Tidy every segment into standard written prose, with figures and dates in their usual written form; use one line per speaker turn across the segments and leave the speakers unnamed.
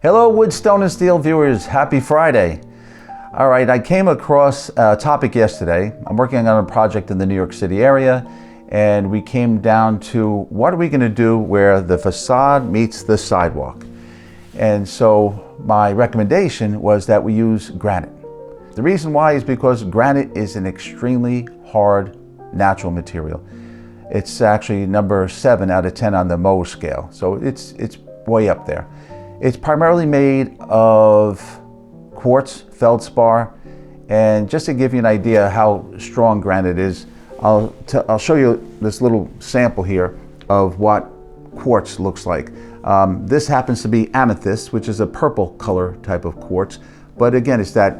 Hello, wood, stone, and steel viewers. Happy Friday. All right, I came across a topic yesterday. I'm working on a project in the New York City area, and we came down to what are we going to do where the facade meets the sidewalk. And so my recommendation was that we use granite. The reason why is because granite is an extremely hard natural material. It's actually number 7 out of 10 on the Mohs scale, so it's way up there. It's primarily made of quartz, feldspar, and just to give you an idea how strong granite is, I'll show you this little sample here of what quartz looks like. This happens to be amethyst, which is a purple color type of quartz, but again, it's that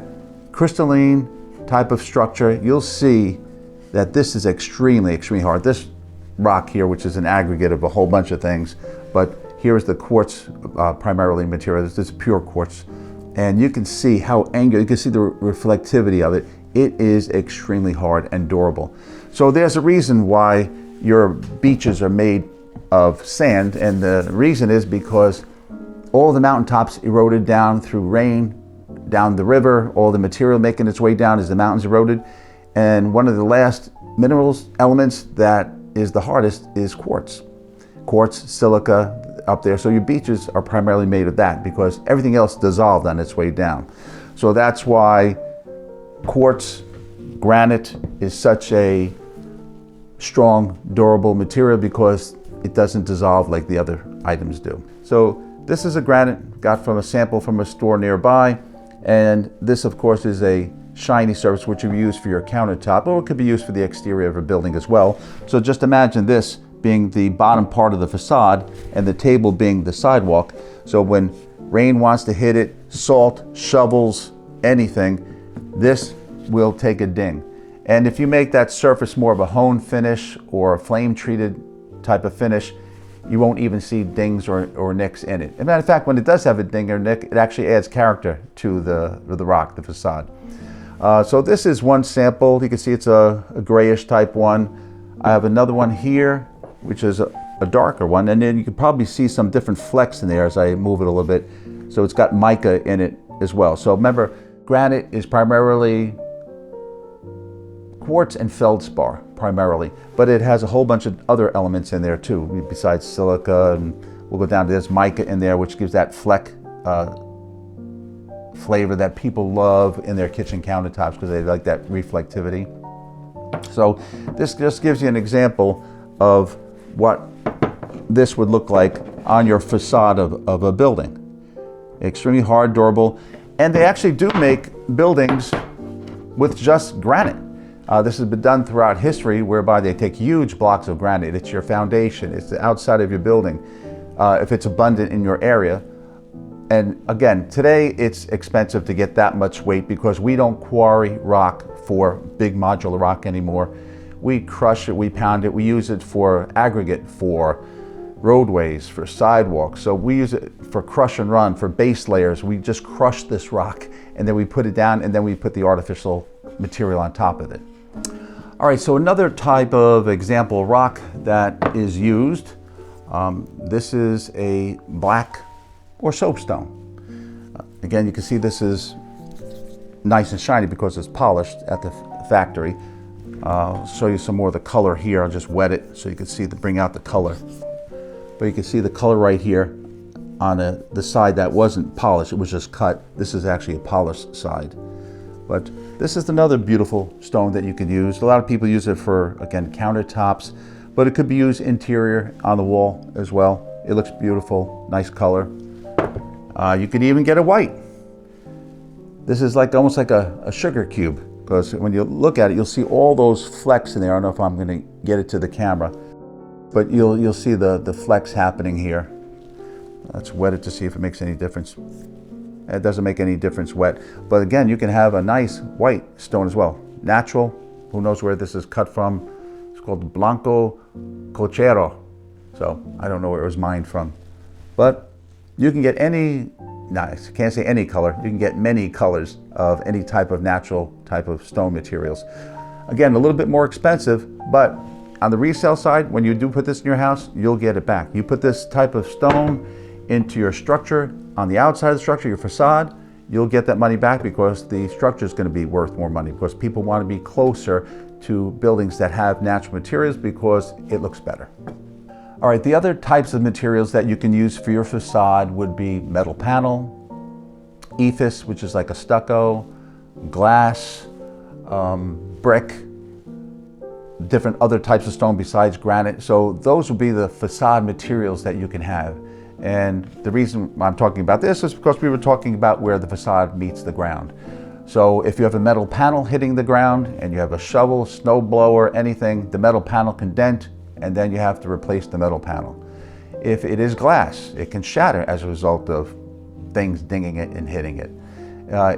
crystalline type of structure. You'll see that this is extremely hard. This rock here, which is an aggregate of a whole bunch of things, but here is the quartz primarily material. This is pure quartz. And you can see how angular, you can see the reflectivity of it. It is extremely hard and durable. So there's a reason why your beaches are made of sand, and the reason is because all the mountaintops eroded down through rain, down the river, all the material making its way down as the mountains eroded. And one of the last minerals, elements that is the hardest is quartz. Quartz, silica, up there. So your beaches are primarily made of that because everything else dissolved on its way down. So that's why quartz, granite is such a strong, durable material because it doesn't dissolve like the other items do. So this is a granite got from a sample from a store nearby. And this of course is a shiny surface which you use for your countertop, or it could be used for the exterior of a building as well. So just imagine this being the bottom part of the facade and the table being the sidewalk. So when rain wants to hit it, salt, shovels, anything, this will take a ding. And if you make that surface more of a hone finish or a flame treated type of finish, you won't even see dings or nicks in it. As a matter of fact, when it does have a ding or nick, it actually adds character to the rock, the facade. So this is one sample. You can see it's a grayish type one. I have another one here, which is a darker one, and then you can probably see some different flecks in there as I move it a little bit. So it's got mica in it as well. So remember, granite is primarily quartz and feldspar primarily, but it has a whole bunch of other elements in there too, besides silica, and we'll go down to this mica in there, which gives that fleck flavor that people love in their kitchen countertops because they like that reflectivity. So this just gives you an example of what this would look like on your facade of a building. Extremely hard, durable, and they actually do make buildings with just granite. This has been done throughout history, whereby they take huge blocks of granite. It's your foundation, it's the outside of your building, if it's abundant in your area. And again, today it's expensive to get that much weight because we don't quarry rock for big modular rock anymore. We crush it, we pound it, we use it for aggregate, for roadways, for sidewalks. So we use it for crush and run, for base layers. We just crush this rock and then we put it down and then we put the artificial material on top of it. All right, so another type of example rock that is used, this is a black or soapstone. Again, you can see this is nice and shiny because it's polished at the factory. I'll show you some more of the color here. I'll just wet it so you can see bring out the color. But you can see the color right here on the side that wasn't polished. It was just cut. This is actually a polished side. But this is another beautiful stone that you could use. A lot of people use it for, again, countertops, but it could be used interior on the wall as well. It looks beautiful, nice color. You could even get a white. This is like almost like a sugar cube, because when you look at it, you'll see all those flecks in there. I don't know if I'm going to get it to the camera, but you'll see the flecks happening here. Let's wet it to see if it makes any difference. It doesn't make any difference wet, but again, you can have a nice white stone as well. Natural, who knows where this is cut from. It's called Blanco Cochero. So I don't know where it was mined from, but you can get any, nice, can't say any color, you can get many colors of any type of natural type of stone materials. Again, a little bit more expensive, but on the resale side, when you do put this in your house, you'll get it back. You put this type of stone into your structure on the outside of the structure, your facade, you'll get that money back because the structure is going to be worth more money because people want to be closer to buildings that have natural materials because it looks better. All right, the other types of materials that you can use for your facade would be metal panel, ephes, which is like a stucco, glass, brick, different other types of stone besides granite. So those would be the facade materials that you can have. And the reason I'm talking about this is because we were talking about where the facade meets the ground. So if you have a metal panel hitting the ground and you have a shovel, snow blower, anything, the metal panel can dent and then you have to replace the metal panel. If it is glass, it can shatter as a result of things dinging it and hitting it.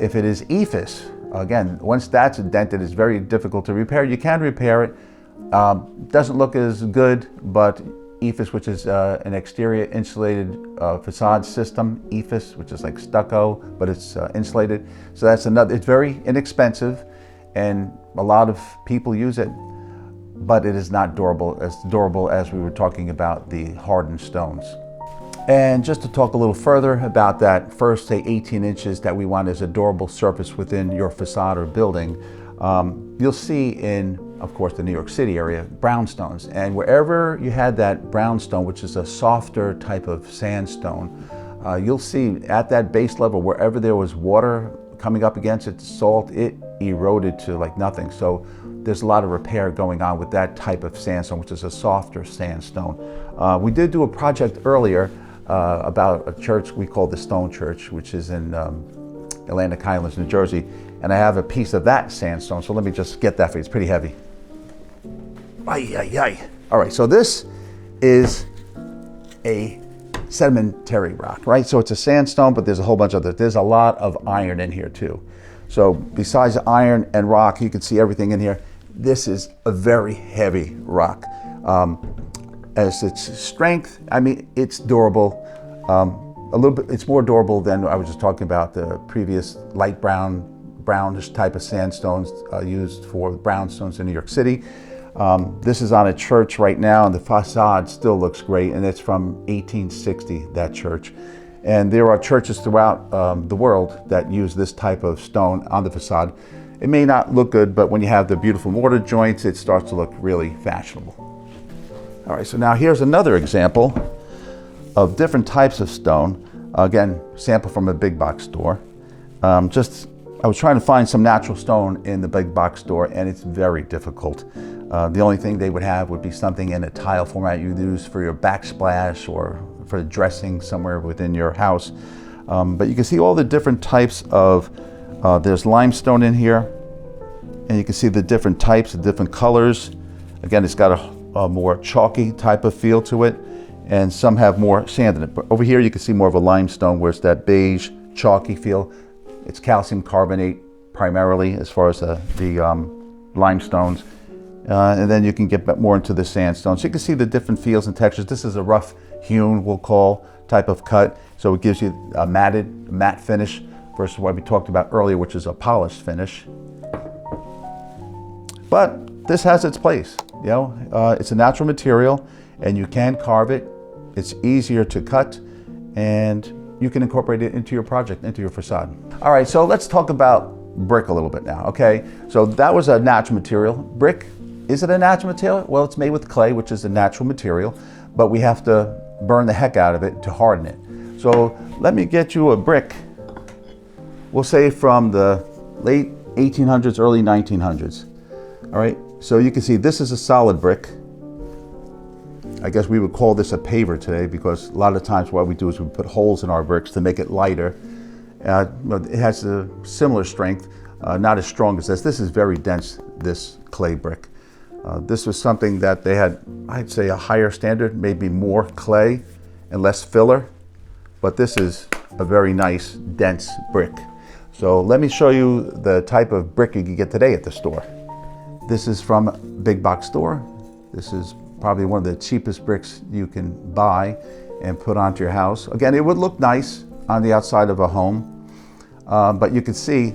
If it is ephes, again, once that's dented, it's very difficult to repair. You can repair it. Doesn't look as good, but ephes, which is an exterior insulated facade system, ephes, which is like stucco, but it's insulated. So that's another, it's very inexpensive and a lot of people use it, but it is not durable as we were talking about the hardened stones. And just to talk a little further about that first, say 18 inches that we want as a durable surface within your facade or building, you'll see in, of course, the New York City area, brownstones. And wherever you had that brownstone, which is a softer type of sandstone, you'll see at that base level, wherever there was water coming up against it, salt, it eroded to like nothing. So there's a lot of repair going on with that type of sandstone, which is a softer sandstone. We did do a project earlier about a church we call the Stone Church, which is in Atlantic Highlands, New Jersey. And I have a piece of that sandstone, so let me just get that for you. It's pretty heavy. Ay, ay, ay. All right, so this is a sedimentary rock, right? So it's a sandstone, but there's a whole bunch of others. There's a lot of iron in here too. So besides the iron and rock, you can see everything in here. This is a very heavy rock. As its strength, I mean, it's durable. A little bit, it's more durable than I was just talking about the previous light brownish type of sandstones used for brownstones in New York City. This is on a church right now, and the facade still looks great, and it's from 1860, that church. And there are churches throughout the world that use this type of stone on the facade. It may not look good, but when you have the beautiful mortar joints, it starts to look really fashionable. All right, so now here's another example of different types of stone. Again, sample from a big box store. I was trying to find some natural stone in the big box store, and it's very difficult. The only thing they would have would be something in a tile format you use for your backsplash or for dressing somewhere within your house. But you can see all the different types of, there's limestone in here, and you can see the different types, the different colors. Again, it's got a more chalky type of feel to it, and some have more sand in it. But over here you can see more of a limestone where it's that beige, chalky feel. It's calcium carbonate primarily as far as the limestones. And then you can get more into the sandstone. So you can see the different feels and textures. This is a rough hewn, we'll call, type of cut. So it gives you a matte finish versus what we talked about earlier, which is a polished finish. But this has its place. You know, it's a natural material and you can carve it. It's easier to cut and you can incorporate it into your project, into your facade. All right, so let's talk about brick a little bit now, okay? So that was a natural material. Brick, is it a natural material? Well, it's made with clay, which is a natural material, but we have to burn the heck out of it to harden it. So let me get you a brick, we'll say from the late 1800s, early 1900s. All right, so you can see this is a solid brick. I guess we would call this a paver today because a lot of times what we do is we put holes in our bricks to make it lighter. It has a similar strength, not as strong as this. This is very dense, this clay brick. This was something that they had, I'd say, a higher standard, maybe more clay and less filler. But this is a very nice, dense brick. So let me show you the type of brick you can get today at the store. This is from a big box store. This is probably one of the cheapest bricks you can buy and put onto your house. Again, it would look nice on the outside of a home, but you can see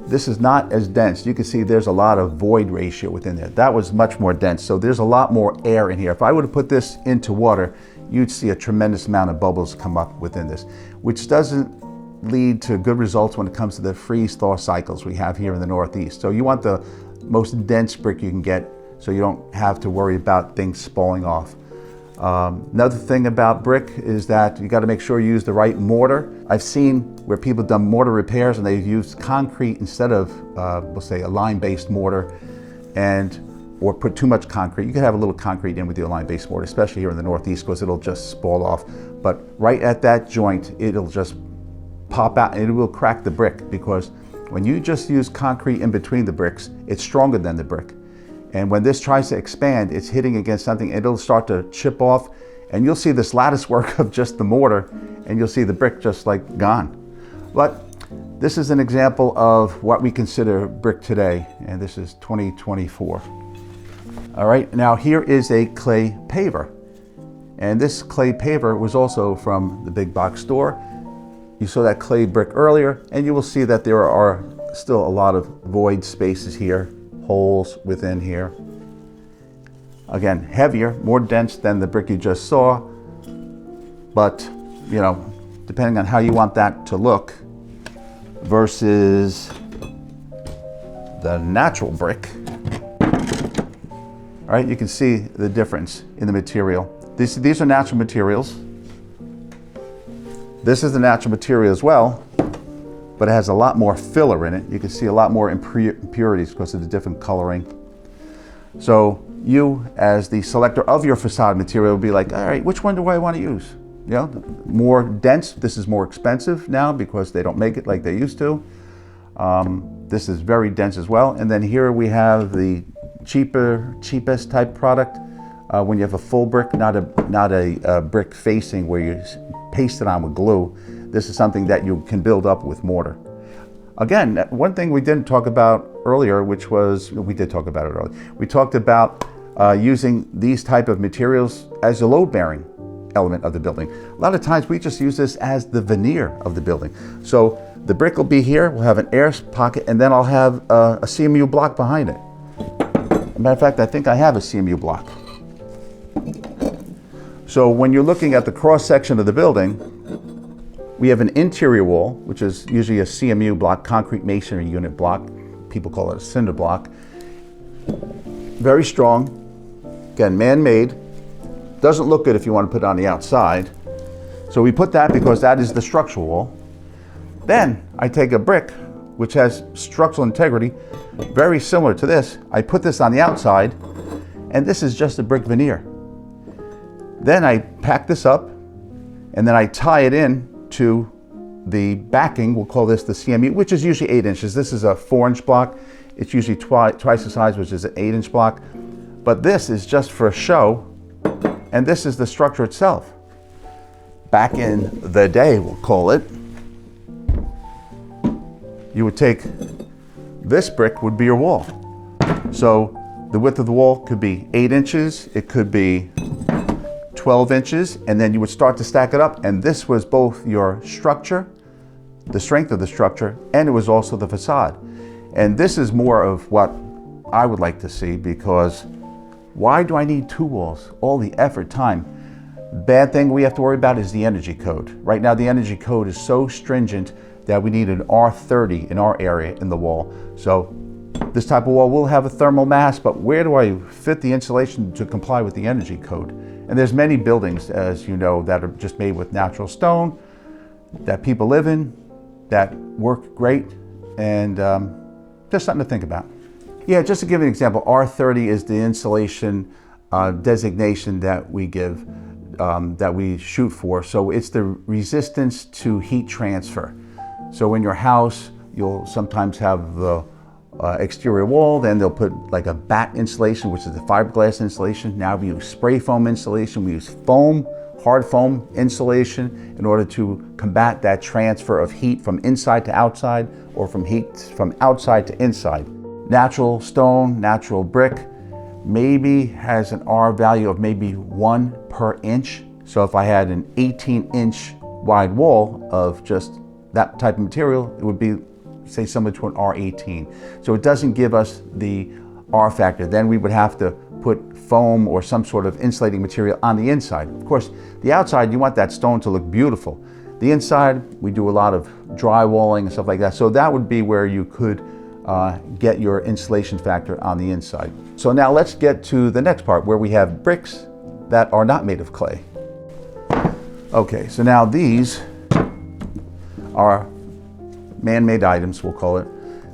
this is not as dense. You can see there's a lot of void ratio within there. That was much more dense, so there's a lot more air in here. If I would have put this into water, you'd see a tremendous amount of bubbles come up within this, which doesn't lead to good results when it comes to the freeze-thaw cycles we have here in the Northeast. So you want the most dense brick you can get so you don't have to worry about things spalling off. Another thing about brick is that you got to make sure you use the right mortar. I've seen where people have done mortar repairs and they've used concrete instead of, we'll say, a lime-based mortar, or put too much concrete. You can have a little concrete in with your lime-based mortar, especially here in the Northeast, because it'll just spall off. But right at that joint, it'll just pop out and it will crack the brick, because when you just use concrete in between the bricks, it's stronger than the brick. And when this tries to expand, it's hitting against something, it'll start to chip off, and you'll see this lattice work of just the mortar, and you'll see the brick just like gone. But this is an example of what we consider brick today, and this is 2024. All right, now here is a clay paver. And this clay paver was also from the big box store. You saw that clay brick earlier, and you will see that there are still a lot of void spaces here, holes within here. Again, heavier, more dense than the brick you just saw, but you know, depending on how you want that to look versus the natural brick. All right, you can see the difference in the material. These are natural materials. This is the natural material as well, but it has a lot more filler in it. You can see a lot more impurities because of the different coloring. So you, as the selector of your facade material, will be like, all right, which one do I want to use? You know, more dense. This is more expensive now because they don't make it like they used to. This is very dense as well. And then here we have the cheapest type product. When you have a full brick, not a brick facing where you paste it on with glue. This is something that you can build up with mortar. Again, one thing we didn't talk about earlier, which was, we did talk about it earlier. We talked about using these type of materials as a load-bearing element of the building. A lot of times we just use this as the veneer of the building. So the brick will be here, we'll have an air pocket, and then I'll have a CMU block behind it. As a matter of fact, I think I have a CMU block. So when you're looking at the cross section of the building, we have an interior wall, which is usually a CMU block, concrete masonry unit block. People call it a cinder block. Very strong, again, man-made. Doesn't look good if you want to put it on the outside. So we put that because that is the structural wall. Then I take a brick, which has structural integrity, very similar to this. I put this on the outside, and this is just a brick veneer. Then I pack this up, and then I tie it in to the backing. We'll call this the CMU, which is usually 8 inches. This is a 4-inch block. It's usually twice the size, which is an 8-inch block. But this is just for show, and this is the structure itself. Back in the day, we'll call it, you would take this brick would be your wall. So the width of the wall could be 8 inches, it could be 12 inches, and then you would start to stack it up, and this was both your structure, the strength of the structure, and it was also the facade. And this is more of what I would like to see, because why do I need 2 walls? All the effort, time. Bad thing we have to worry about is the energy code. Right now the energy code is so stringent that we need an R30 in our area in the wall. So this type of wall will have a thermal mass, but where do I fit the insulation to comply with the energy code? And there's many buildings, as you know, that are just made with natural stone, that people live in, that work great, and just something to think about. Yeah, just to give an example, R30 is the insulation designation that we give, that we shoot for. So it's the resistance to heat transfer. So in your house, you'll sometimes have the exterior wall, then they'll put like a batt insulation, which is the fiberglass insulation. Now we use spray foam insulation, we use foam, hard foam insulation in order to combat that transfer of heat from inside to outside, or from heat from outside to inside. Natural stone, natural brick, maybe has an R value of maybe 1 per inch. So if I had an 18-inch wide wall of just that type of material, it would be, say, similar to an R18. So it doesn't give us the R factor. Then we would have to put foam or some sort of insulating material on the inside. Of course, the outside, you want that stone to look beautiful. The inside, we do a lot of drywalling and stuff like that. So that would be where you could get your insulation factor on the inside. So now let's get to the next part where we have bricks that are not made of clay. Okay, so now these are man-made items, we'll call it.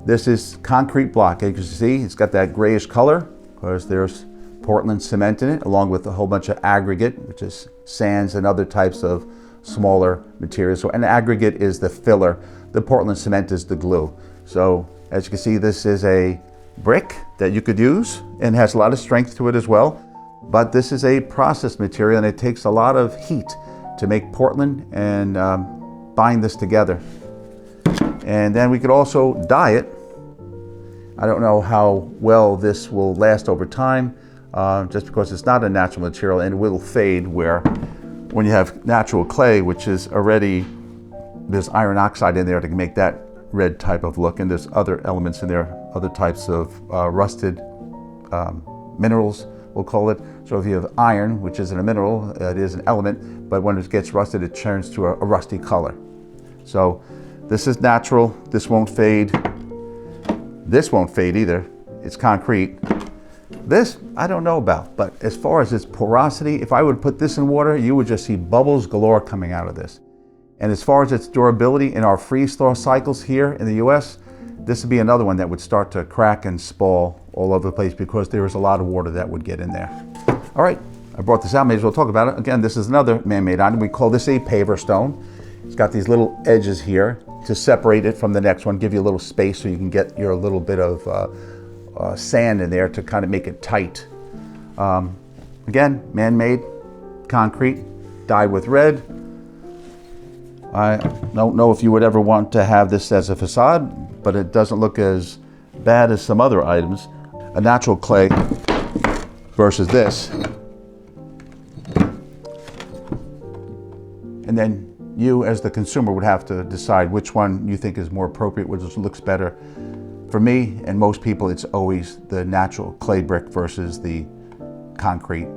This is concrete block. As you can see, it's got that grayish color because there's Portland cement in it, along with a whole bunch of aggregate, which is sands and other types of smaller materials. So an aggregate is the filler. The Portland cement is the glue. So as you can see, this is a brick that you could use and has a lot of strength to it as well. But this is a processed material and it takes a lot of heat to make Portland and bind this together. And then we could also dye it. I don't know how well this will last over time, just because it's not a natural material and it will fade, where when you have natural clay, which is already, there's iron oxide in there to make that red type of look, and there's other elements in there, other types of rusted minerals, we'll call it. So if you have iron, which isn't a mineral, it is an element, but when it gets rusted, it turns to a rusty color. So this is natural, this won't fade. This won't fade either, it's concrete. This, I don't know about, but as far as its porosity, if I would put this in water, you would just see bubbles galore coming out of this. And as far as its durability in our freeze-thaw cycles here in the US, this would be another one that would start to crack and spall all over the place because there is a lot of water that would get in there. All right, I brought this out, may as well talk about it. Again, this is another man-made item. We call this a paver stone. It's got these little edges here to separate it from the next one, give you a little space so you can get your little bit of sand in there to kind of make it tight. Again, man-made, concrete, dyed with red. I don't know if you would ever want to have this as a facade, but it doesn't look as bad as some other items. A natural clay versus this. And then you as the consumer would have to decide which one you think is more appropriate, which looks better. For me and most people, it's always the natural clay brick versus the concrete.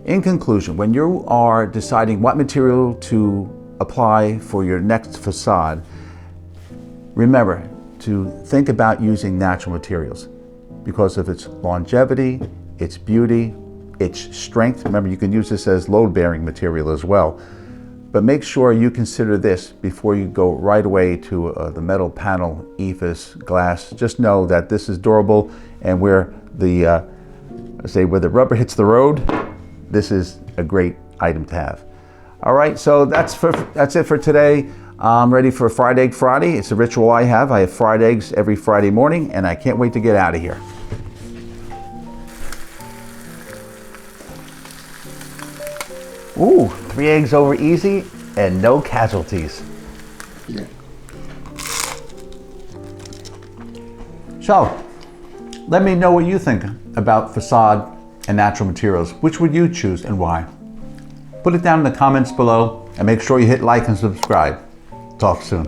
In conclusion, when you are deciding what material to apply for your next facade, remember to think about using natural materials because of its longevity, its beauty, its strength. Remember, you can use this as load-bearing material as well. But make sure you consider this before you go right away to the metal panel, ephes, glass. Just know that this is durable, and where the where the rubber hits the road, this is a great item to have. All right, so that's it for today. I'm ready for Fried Egg Friday. It's a ritual I have. I have fried eggs every Friday morning, and I can't wait to get out of here. Ooh, 3 eggs over easy and no casualties.
Yeah.
So, let me know what you think about facade and natural materials. Which would you choose and why? Put it down in the comments below and make sure you hit like and subscribe. Talk soon.